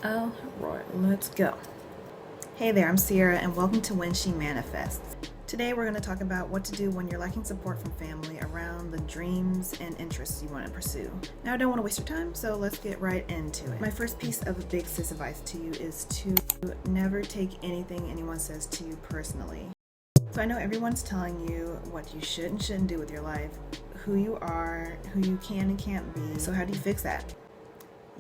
All right, let's go. Hey there, I'm Sierra, and welcome to When She Manifests. Today we're going to talk about what to do when you're lacking support from family around the dreams and interests you want to pursue. Now, I don't want to waste your time, so let's get right into it. My first piece of big sis advice to you is to never take anything anyone says to you personally. So I know everyone's telling you what you should and shouldn't do with your life, who you are, who you can and can't be. So how do you fix that?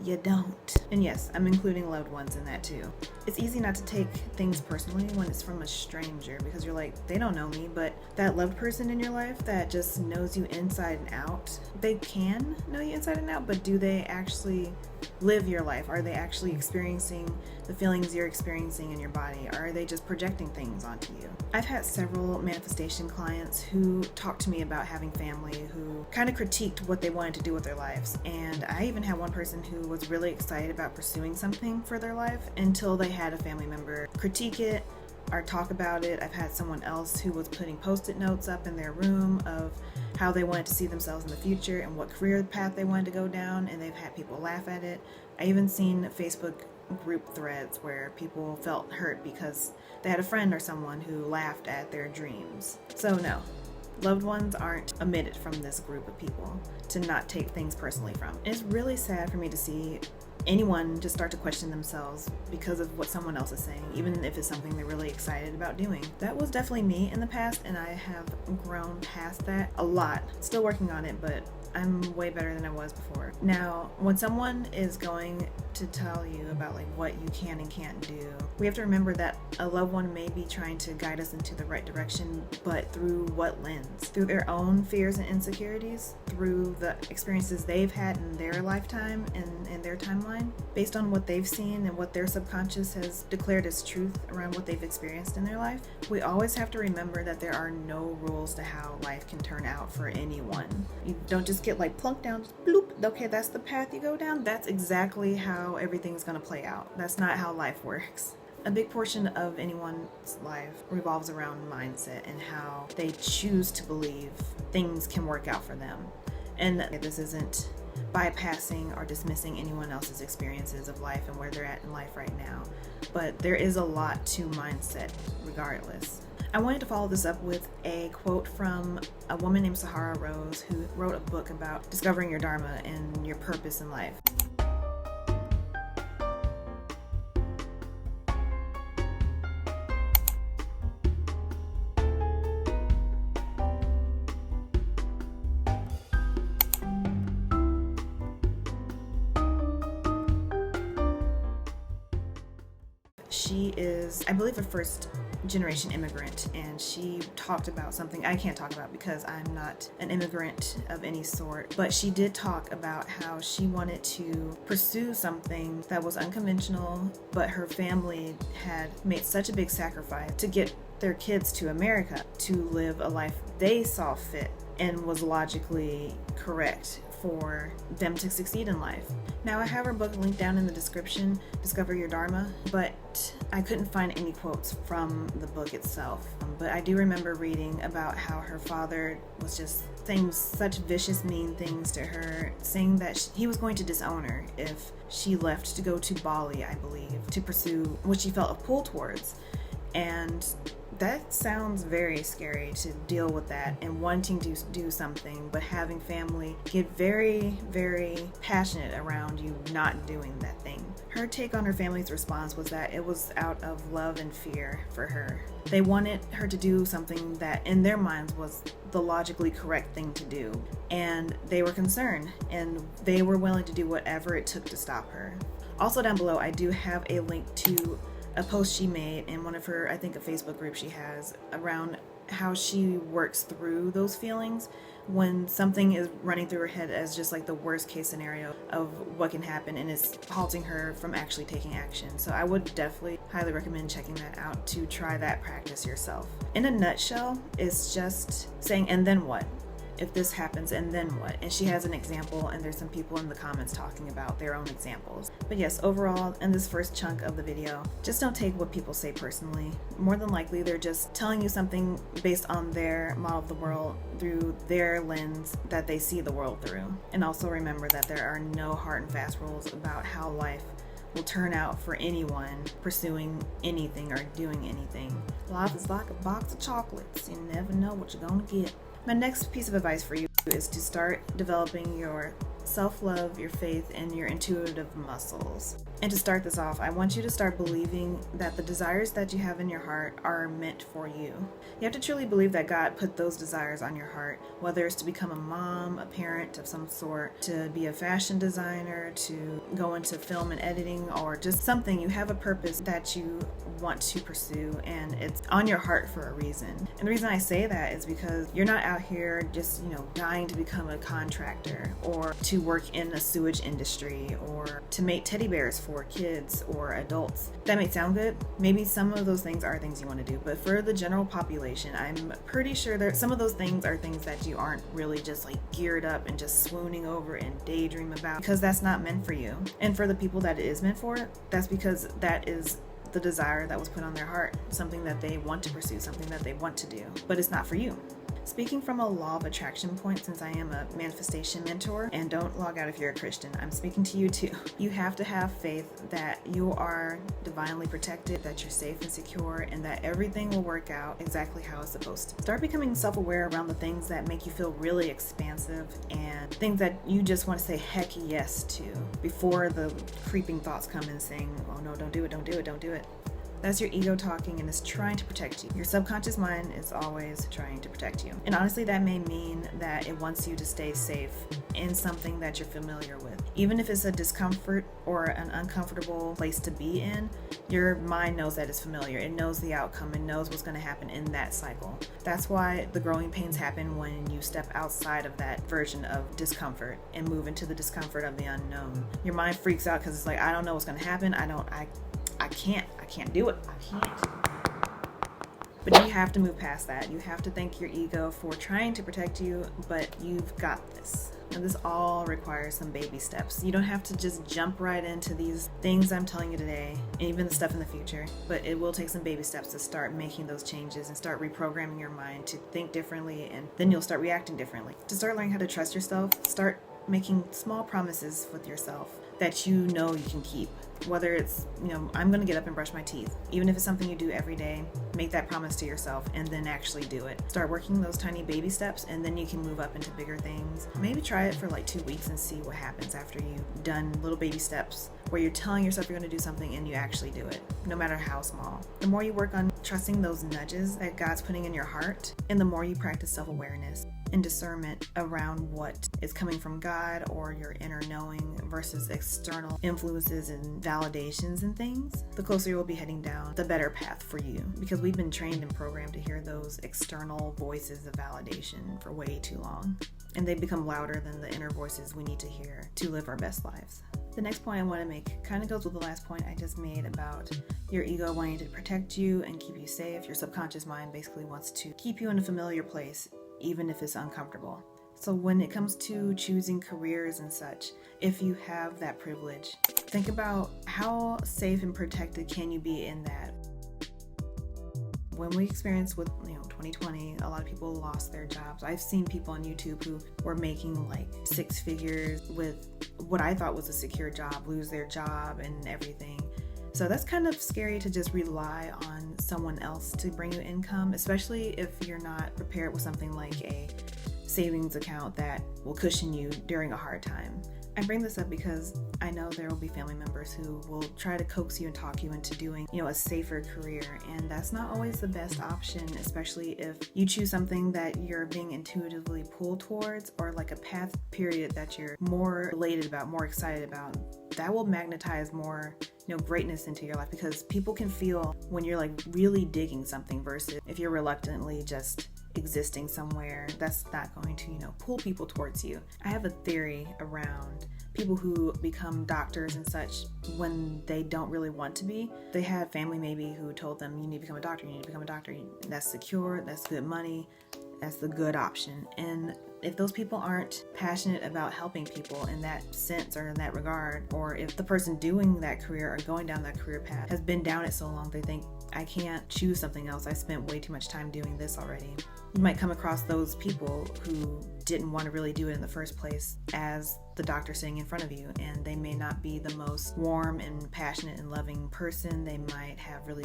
You don't. And yes, I'm including loved ones in that too. It's easy not to take things personally when it's from a stranger because you're like, they don't know me, but that loved person in your life that just knows you inside and out, they can know you inside and out, but do they actually live your life? Are they actually experiencing the feelings you're experiencing in your body? Or are they just projecting things onto you? I've had several manifestation clients who talked to me about having family who kind of critiqued what they wanted to do with their lives. And I even had one person who was really excited about pursuing something for their life until they had a family member critique it or talk about it. I've had someone else who was putting post-it notes up in their room of how they wanted to see themselves in the future and what career path they wanted to go down, and they've had people laugh at it. I even seen Facebook group threads where people felt hurt because they had a friend or someone who laughed at their dreams. So no, loved ones aren't omitted from this group of people to not take things personally from. It's really sad for me to see anyone just start to question themselves because of what someone else is saying, even if it's something they're really excited about doing. That was definitely me in the past, and I have grown past that a lot. Still working on it, but I'm way better than I was before. Now, when someone is going to tell you about like what you can and can't do, we have to remember that a loved one may be trying to guide us into the right direction, but through what lens? Through their own fears and insecurities, through the experiences they've had in their lifetime and in their timeline, based on what they've seen and what their subconscious has declared as truth around what they've experienced in their life. We always have to remember that there are no rules to how life can turn out for anyone. You don't just get like plunked down, just bloop, okay, that's the path you go down. That's exactly how everything's gonna play out. That's not how life works. A big portion of anyone's life revolves around mindset and how they choose to believe things can work out for them. And this isn't bypassing or dismissing anyone else's experiences of life and where they're at in life right now, but there is a lot to mindset regardless. I wanted to follow this up with a quote from a woman named Sahara Rose who wrote a book about discovering your dharma and your purpose in life. She is, I believe, a first generation immigrant, and she talked about something I can't talk about because I'm not an immigrant of any sort, but she did talk about how she wanted to pursue something that was unconventional, but her family had made such a big sacrifice to get their kids to America to live a life they saw fit and was logically correct for them to succeed in life. Now, I have her book linked down in the description, Discover Your Dharma, but I couldn't find any quotes from the book itself. But I do remember reading about how her father was just saying such vicious, mean things to her, saying that he was going to disown her if she left to go to Bali, I believe, to pursue what she felt a pull towards. And that sounds very scary to deal with that and wanting to do something, but having family get very, very passionate around you not doing that thing. Her take on her family's response was that it was out of love and fear for her. They wanted her to do something that in their minds was the logically correct thing to do, and they were concerned and they were willing to do whatever it took to stop her. Also down below, I do have a link to a post she made in one of her, I think a Facebook group she has, around how she works through those feelings when something is running through her head as just like the worst case scenario of what can happen and is halting her from actually taking action. So I would definitely highly recommend checking that out to try that practice yourself. In a nutshell, it's just saying, and then what? If this happens, and then what? And she has an example, and there's some people in the comments talking about their own examples. But yes, overall, in this first chunk of the video, just don't take what people say personally. More than likely, they're just telling you something based on their model of the world through their lens that they see the world through. And also remember that there are no hard and fast rules about how life will turn out for anyone pursuing anything or doing anything. Life is like a box of chocolates. You never know what you're going to get. My next piece of advice for you is to start developing your self-love, your faith, and your intuitive muscles. And to start this off, I want you to start believing that the desires that you have in your heart are meant for you. You have to truly believe that God put those desires on your heart, whether it's to become a mom, a parent of some sort, to be a fashion designer, to go into film and editing, or just something. You have a purpose that you want to pursue, and it's on your heart for a reason. And the reason I say that is because you're not out here just, dying to become a contractor or to work in the sewage industry or to make teddy bears for kids or adults. That may sound good. Maybe some of those things are things you want to do, but for the general population, I'm pretty sure that some of those things are things that you aren't really just like geared up and just swooning over and daydream about, because that's not meant for you. And for the people that it is meant for, that's because that is the desire that was put on their heart, something that they want to pursue, something that they want to do, but it's not for you. Speaking from a law of attraction point, since I am a manifestation mentor, and don't log out if you're a Christian, I'm speaking to you too. You have to have faith that you are divinely protected, that you're safe and secure, and that everything will work out exactly how it's supposed to. Start becoming self-aware around the things that make you feel really expansive and things that you just want to say heck yes to before the creeping thoughts come and saying, oh no, don't do it, don't do it, don't do it. That's your ego talking, and it's trying to protect you. Your subconscious mind is always trying to protect you. And honestly, that may mean that it wants you to stay safe in something that you're familiar with. Even if it's a discomfort or an uncomfortable place to be in, your mind knows that it's familiar. It knows the outcome. It knows what's going to happen in that cycle. That's why the growing pains happen when you step outside of that version of discomfort and move into the discomfort of the unknown. Your mind freaks out because it's like, I don't know what's going to happen. I can't do it. I can't. But you have to move past that. You have to thank your ego for trying to protect you, but you've got this. And this all requires some baby steps. You don't have to just jump right into these things I'm telling you today, and even the stuff in the future, but it will take some baby steps to start making those changes and start reprogramming your mind to think differently, and then you'll start reacting differently. To start learning how to trust yourself, start making small promises with yourself that you know you can keep. Whether it's, I'm going to get up and brush my teeth. Even if it's something you do every day, make that promise to yourself and then actually do it. Start working those tiny baby steps, and then you can move up into bigger things. Maybe try it for like 2 weeks and see what happens after you've done little baby steps where you're telling yourself you're going to do something and you actually do it, no matter how small. The more you work on trusting those nudges that God's putting in your heart, and the more you practice self-awareness and discernment around what is coming from God or your inner knowing versus external influences and validations and things, the closer you will be heading down the better path for you, because we've been trained and programmed to hear those external voices of validation for way too long, and they become louder than the inner voices we need to hear to live our best lives. The next point I want to make kind of goes with the last point I just made about your ego wanting to protect you and keep you safe. Your subconscious mind basically wants to keep you in a familiar place, even if it's uncomfortable. So when it comes to choosing careers and such, if you have that privilege, think about how safe and protected can you be in that. When we experienced with 2020, a lot of people lost their jobs. I've seen people on YouTube who were making like 6 figures with what I thought was a secure job, lose their job and everything. So that's kind of scary to just rely on someone else to bring you income, especially if you're not prepared with something like a savings account that will cushion you during a hard time. I bring this up because I know there will be family members who will try to coax you and talk you into doing, a safer career, and that's not always the best option, especially if you choose something that you're being intuitively pulled towards, or like a path period that you're more elated about, more excited about. That will magnetize more, greatness into your life, because people can feel when you're like really digging something versus if you're reluctantly just existing somewhere. That's not going to, pull people towards you. I have a theory around people who become doctors and such when they don't really want to be. They had family maybe who told them, you need to become a doctor, you need to become a doctor. That's secure, that's good money, that's the good option. And if those people aren't passionate about helping people in that sense or in that regard, or if the person doing that career or going down that career path has been down it so long they think, I can't choose something else, I spent way too much time doing this already. You might come across those people who didn't want to really do it in the first place as the doctor sitting in front of you, and they may not be the most warm and passionate and loving person. They may have really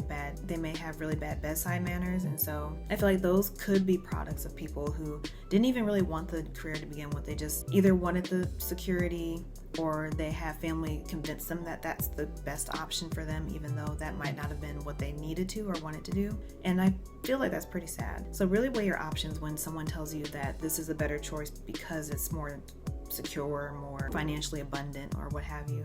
bad bedside manners, and so I feel like those could be products of people who didn't even really want the career to begin with. They just either wanted the security, or they have family convince them that that's the best option for them, even though that might not have been what they needed to or wanted to do. And I feel like that's pretty sad. So really weigh your options when someone tells you that this is a better choice because it's more secure, more financially abundant, or what have you.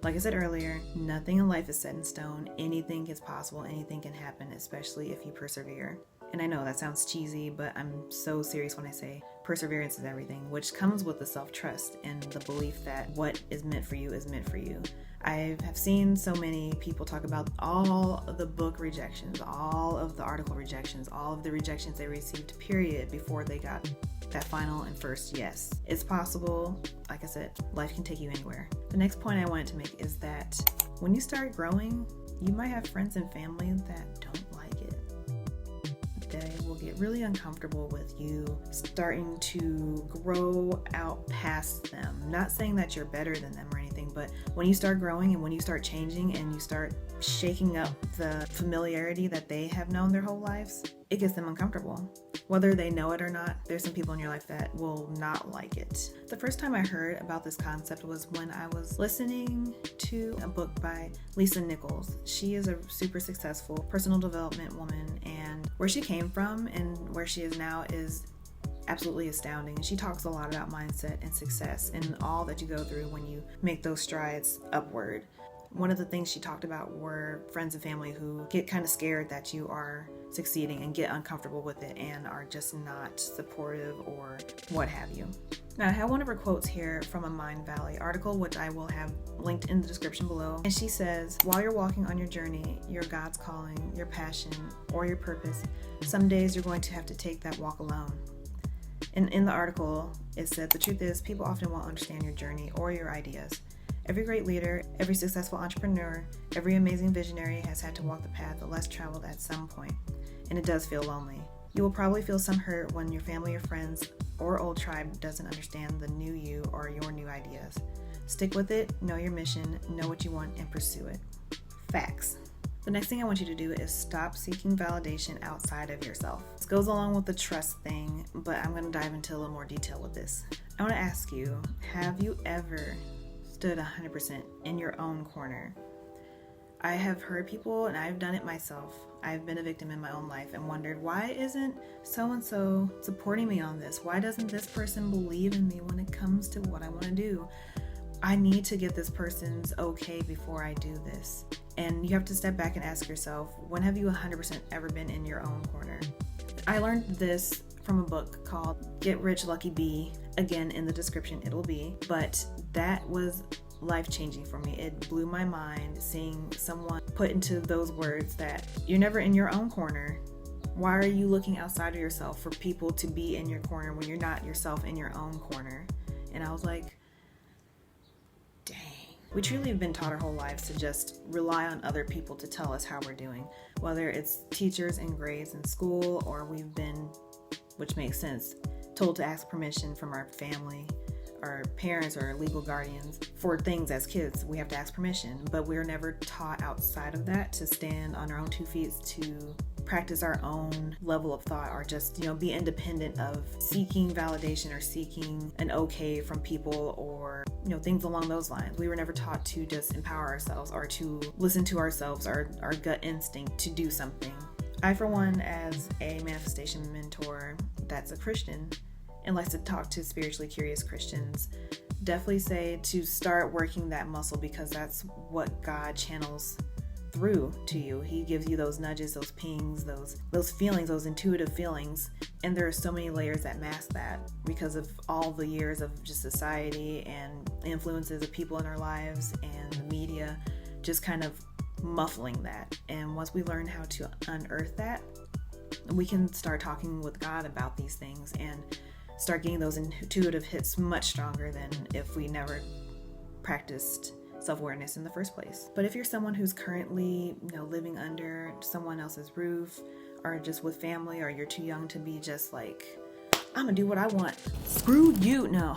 Like I said earlier, nothing in life is set in stone. Anything is possible, anything can happen, especially if you persevere. And I know that sounds cheesy, but I'm so serious when I say perseverance is everything, which comes with the self-trust and the belief that what is meant for you is meant for you. I have seen so many people talk about all of the book rejections, all of the article rejections, all of the rejections they received, period, before they got that final and first yes. It's possible. Like I said, life can take you anywhere. The next point I wanted to make is that when you start growing, you might have friends and family that don't like it. They will get really uncomfortable with you starting to grow out past them. Not saying that you're better than them or anything, but when you start growing and when you start changing and you start shaking up the familiarity that they have known their whole lives, it gets them uncomfortable. Whether they know it or not, there's some people in your life that will not like it. The first time I heard about this concept was when I was listening to a book by Lisa Nichols. She is a super successful personal development woman, and where she came from and where she is now is absolutely astounding. She talks a lot about mindset and success and all that you go through when you make those strides upward. One of the things she talked about were friends and family who get kind of scared that you are succeeding and get uncomfortable with it and are just not supportive or what have you. Now, I have one of her quotes here from a Mind Valley article, which I will have linked in the description below. And she says, while you're walking on your journey, your God's calling, your passion, or your purpose, some days you're going to have to take that walk alone. And in the article, it said, the truth is, people often won't understand your journey or your ideas. Every great leader, every successful entrepreneur, every amazing visionary has had to walk the path the less traveled at some point, and it does feel lonely. You will probably feel some hurt when your family or friends or old tribe doesn't understand the new you or your new ideas. Stick with it, know your mission, know what you want, and pursue it. Facts. The next thing I want you to do is stop seeking validation outside of yourself. This goes along with the trust thing, but I'm going to dive into a little more detail with this. I want to ask you, have you ever stood 100% in your own corner? I have heard people, and I've done it myself. I've been a victim in my own life and wondered, why isn't so-and-so supporting me on this? Why doesn't this person believe in me when it comes to what I want to do? I need to get this person's okay before I do this. And you have to step back and ask yourself, when have you 100% ever been in your own corner? I learned this from a book called Get Rich Lucky Bee. Again, in the description it'll be. But that was life-changing for me. It blew my mind seeing someone put into those words that you're never in your own corner. Why are you looking outside of yourself for people to be in your corner when you're not yourself in your own corner? And I was like, dang. We truly have been taught our whole lives to just rely on other people to tell us how we're doing. Whether it's teachers and grades in school, or we've been, which makes sense, told to ask permission from our family, our parents, or legal guardians for things as kids. We have to ask permission, but we're never taught outside of that to stand on our own 2 feet, to practice our own level of thought, or just, be independent of seeking validation or seeking an okay from people, or things along those lines. We were never taught to just empower ourselves or to listen to ourselves, our gut instinct to do something. I, for one, as a manifestation mentor that's a Christian and likes to talk to spiritually curious Christians, definitely say to start working that muscle, because that's what God channels through to you. He gives you those nudges, those pings, those feelings, those intuitive feelings. And there are so many layers that mask that because of all the years of just society and influences of people in our lives and the media just kind of muffling that. And once we learn how to unearth that, we can start talking with God about these things and start getting those intuitive hits much stronger than if we never practiced self-awareness in the first place. But if you're someone who's currently, living under someone else's roof, or just with family, or you're too young to be just like I'm gonna do what I want. Screw you. No,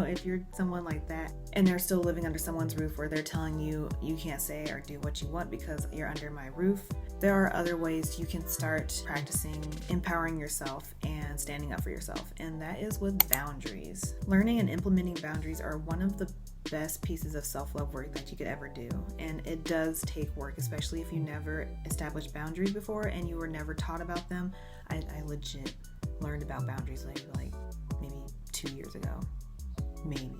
if you're someone like that and they're still living under someone's roof where they're telling you you can't say or do what you want because you're under my roof, there are other ways you can start practicing empowering yourself and standing up for yourself, and that is with boundaries. Learning and implementing boundaries are one of the best pieces of self-love work that you could ever do, and it does take work, especially if you never established boundaries before and you were never taught about them. I legit learned about boundaries like maybe 2 years ago, maybe.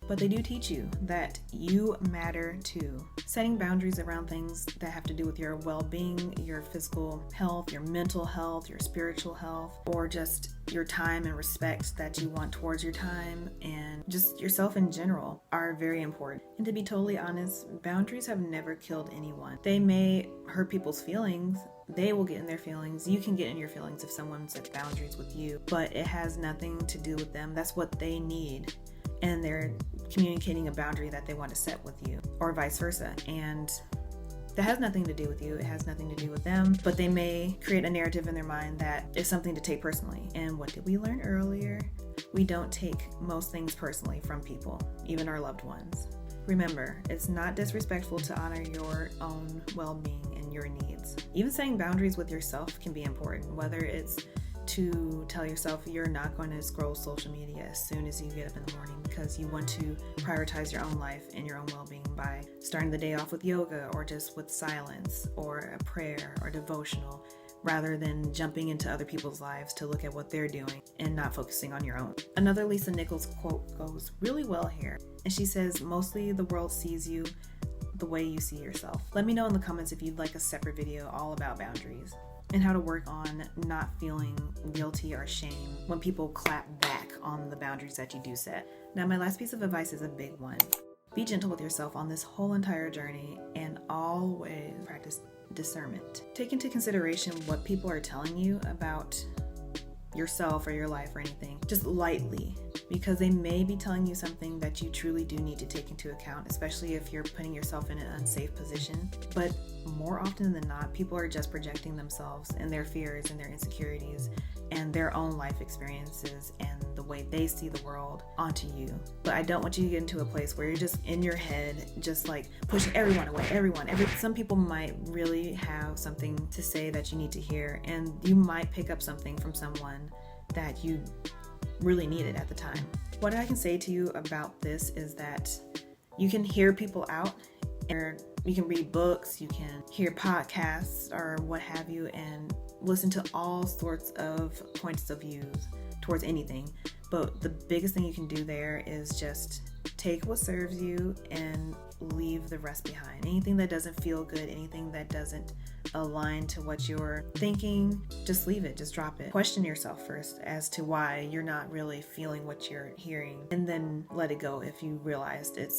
But they do teach you that you matter too. Setting boundaries around things that have to do with your well-being, your physical health, your mental health, your spiritual health, or just your time and respect that you want towards your time and just yourself in general are very important. And to be totally honest, boundaries have never killed anyone. They may hurt people's feelings. They will get in their feelings. You can get in your feelings if someone sets boundaries with you, but it has nothing to do with them. That's what they need. And they're communicating a boundary that they want to set with you, or vice versa. And that has nothing to do with you. It has nothing to do with them, but they may create a narrative in their mind that is something to take personally. And what did we learn earlier? We don't take most things personally from people, even our loved ones. Remember, it's not disrespectful to honor your own well-being and your needs. Even setting boundaries with yourself can be important, whether it's to tell yourself you're not going to scroll social media as soon as you get up in the morning because you want to prioritize your own life and your own well-being by starting the day off with yoga or just with silence or a prayer or devotional, rather than jumping into other people's lives to look at what they're doing and not focusing on your own. Another Lisa Nichols quote goes really well here, and she says, "Mostly the world sees you the way you see yourself." Let me know in the comments if you'd like a separate video all about boundaries and how to work on not feeling guilty or shame when people clap back on the boundaries that you do set. Now, my last piece of advice is a big one. Be gentle with yourself on this whole entire journey and always practice discernment. Take into consideration what people are telling you about yourself or your life or anything, just lightly, because they may be telling you something that you truly do need to take into account, especially if you're putting yourself in an unsafe position. But more often than not, people are just projecting themselves and their fears and their insecurities and their own life experiences and the way they see the world onto you. But I don't want you to get into a place where you're just in your head, just like pushing everyone away, some people might really have something to say that you need to hear, and you might pick up something from someone that you really needed at the time. What I can say to you about this is that you can hear people out, and you can read books, you can hear podcasts or what have you, and listen to all sorts of points of views towards anything. But the biggest thing you can do there is just take what serves you and leave the rest behind. Anything that doesn't feel good, anything that doesn't align to what you're thinking, just leave it, just drop it. Question yourself first as to why you're not really feeling what you're hearing, and then let it go if you realized it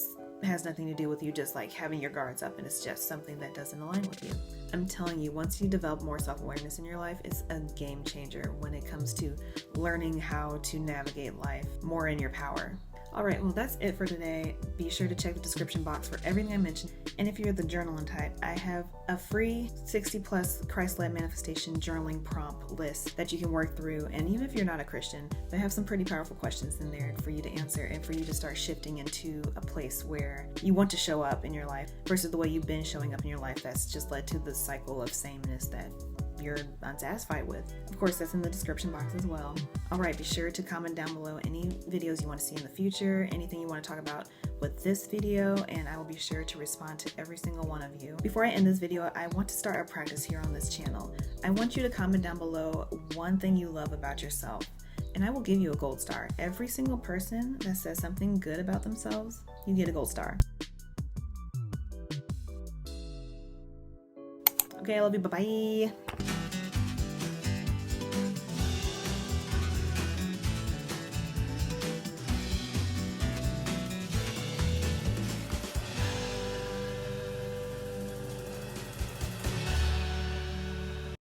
has nothing to do with you just like having your guards up and it's just something that doesn't align with you. I'm telling you, once you develop more self-awareness in your life, it's a game changer when it comes to learning how to navigate life more in your power. All right, well, that's it for today. Be sure to check the description box for everything I mentioned. And if you're the journaling type, I have a free 60+ Christ-led manifestation journaling prompt list that you can work through. And even if you're not a Christian, they have some pretty powerful questions in there for you to answer and for you to start shifting into a place where you want to show up in your life versus the way you've been showing up in your life that's just led to the cycle of sameness that you're unsatisfied with. Of course, that's in the description box as well. All right, be sure to comment down below any videos you want to see in the future, anything you want to talk about with this video, and I will be sure to respond to every single one of you. Before I end this video, I want to start a practice here on this channel. I want you to comment down below one thing you love about yourself, and I will give you a gold star. Every single person that says something good about themselves, you get a gold star. Okay, I love you. Bye-bye.